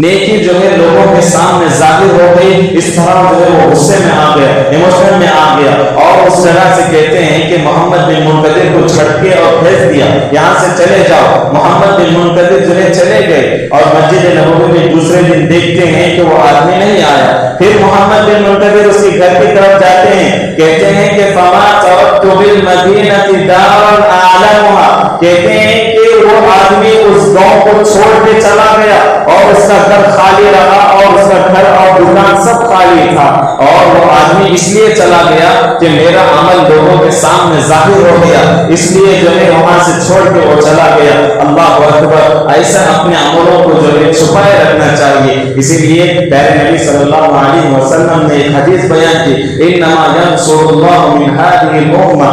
نیکی جو ہے لوگوں کے سامنے ظاہر ہو گئی، اس طرح جو ہے وہ غصے میں آ گیا، ایموشن میں آ گیا، اور اس طرح سے کہتے ہیں کہ محمد بن منقدر کو جھٹکے اور بھیج دیا، یہاں سے چلے جاؤ۔ محمد بن منقدر جو ہے چلے گئے، اور مسجد نبوی میں دوسرے دن دیکھتے ہیں کہ وہ آدمی نہیں آیا۔ پھر محمد بن منقدر اس کے گھر کی طرف جاتے ہیں، کہتے ہیں کہ فما ترکت بالمدینہ دارا اعلمها، کہتے ہیں کہ وہ آدمی اس گاؤں کو چھوڑ کے چلا گیا اور اس کا گھر خالی رہا، اور اس کا گھر اور دکان سب خالی تھا، اور وہ آدمی اس لیے چلا گیا کہ میرا عمل لوگوں کے سامنے ظاہر ہو گیا، اس لیے جو ہے وہاں سے چھوڑ کے وہ چلا گیا۔ اللہ اکبر، ایسا اپنے عملوں کو جو ہے چھپائے رکھنا چاہیے۔ اسی لیے پیارے نبی صلی اللہ علیہ وسلم نے ایک حدیث بیان کی، انما ينصر الله من هذه الامه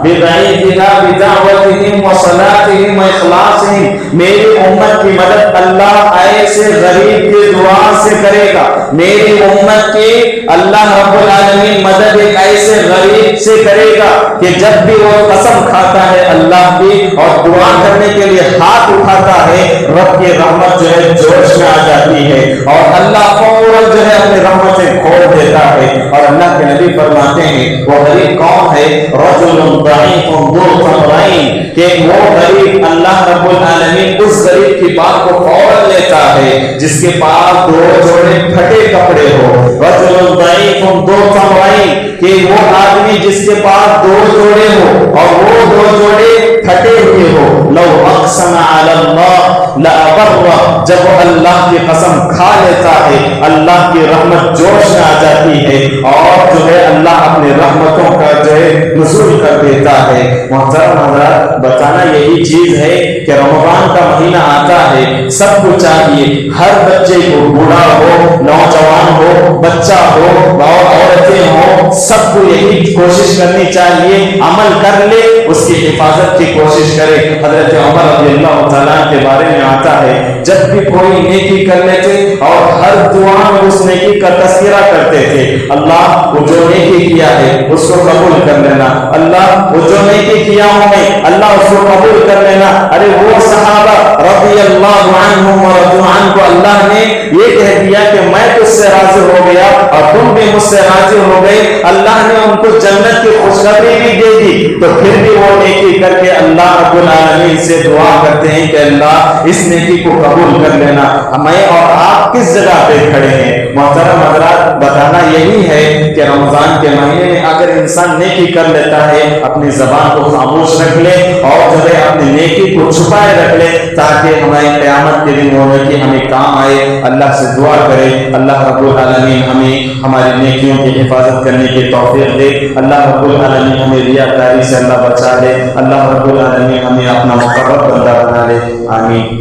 بضعيفها بدعوتهم وصلاتهم واخلاصهم، میری امت کی مدد اللہ ایسے غریب کی دعا سے کرے گا، میری امت کی اللہ رب العالمین مدد ایک ایسے غریب سے کرے گا کہ جب بھی وہ قسم کھاتا ہے اللہ کی اور دعا کرنے کے لیے ہاتھ اٹھاتا ہے، رب کی رحمت جو ہے جوش میں آ جاتی ہے، اور اللہ فوراً جو ہے اپنی رحمتیں کھول دیتا ہے۔ اور اللہ کے نبی فرماتے ہیں وہ غریب کون ہے؟ رجل ضعیف ذو ثمرین، کہ وہ غریب اللہ رب العالمین اس غریب کی بات کو فوراً لیتا ہے جس کے پاس دو جوڑے پھٹے کپڑے ہو۔ رجل ضعیف ذو ثمرین، کہ وہ آدمی جس کے پاس دو جوڑے ہو اور وہ دو جوڑے پھٹے ہوئے ہو، لو اقسم علی اللہ لأبر، جب وہ اللہ کی قسم کھا لیتا ہے اللہ کی رحمت جوش میں آ جاتی ہے، اور جو ہے اللہ اپنے رحمتوں کا جو ہے نزول کر دیتا ہے۔ محترم حضرات، بتانا یہی چیز ہے کہ رمضان کا مہینہ آتا ہے، سب کو چاہیے، ہر بچے کو، بوڑھا ہو، نوجوان ہو، بچہ ہو، عورتیں ہوں، سب کو یہی کوشش کرنی چاہیے، عمل کر لے، اس کی حفاظت کی کوشش کرے۔ حضرت عمر رضی اللہ تعالیٰ کے بارے میں آتا ہے، جب بھی کوئی نیکی کر لیتے اور ہر دعا میں اس نیکی کا تذکرہ کرتے تھے، اللہ وہ جو نیکی کیا ہے اس کو قبول کر لینا، اللہ وہ جو نیکی کیا ہوں میں، اللہ اس کو قبول کر لینا۔ ارے وہ صحابہ رضی اللہ عنہم ورضوا عنہ کو اللہ نے یہ کہہ دیا کہ میں تجھ سے راضی ہو گیا اور تم بھی مجھ سے راضی ہو گئے، اللہ نے ان کو جنت کی خوشخبری بھی دے دی، تو پھر بھی وہ نیکی کر کے اللہ رب العالمین سے دعا کرتے ہیں کہ اللہ اس نیکی کو قبول کر لینا۔ ہمیں اور آپ کس جگہ پہ کھڑے ہیں؟ محترم حضرات، بتانا یہی ہے کہ رمضان کے مہینے میں اگر انسان نیکی کر لیتا ہے، اپنی زبان کو خاموش رکھ لے اور جو ہے اپنی نیکی کو چھپائے رکھ لے، تاکہ ہمیں قیامت کے دن وہ نیکی ہمیں کام آئے۔ اللہ سے دعا کرے اللہ رب العالمین ہمیں ہماری نیکیوں کی حفاظت کرنے کی توفیق دے، اللہ رب العالمین ہمیں ریاکاری سے اللہ بچا لے، اللہ رب العالمین ہمیں اپنا مقرب بندہ بنا لے، آمین۔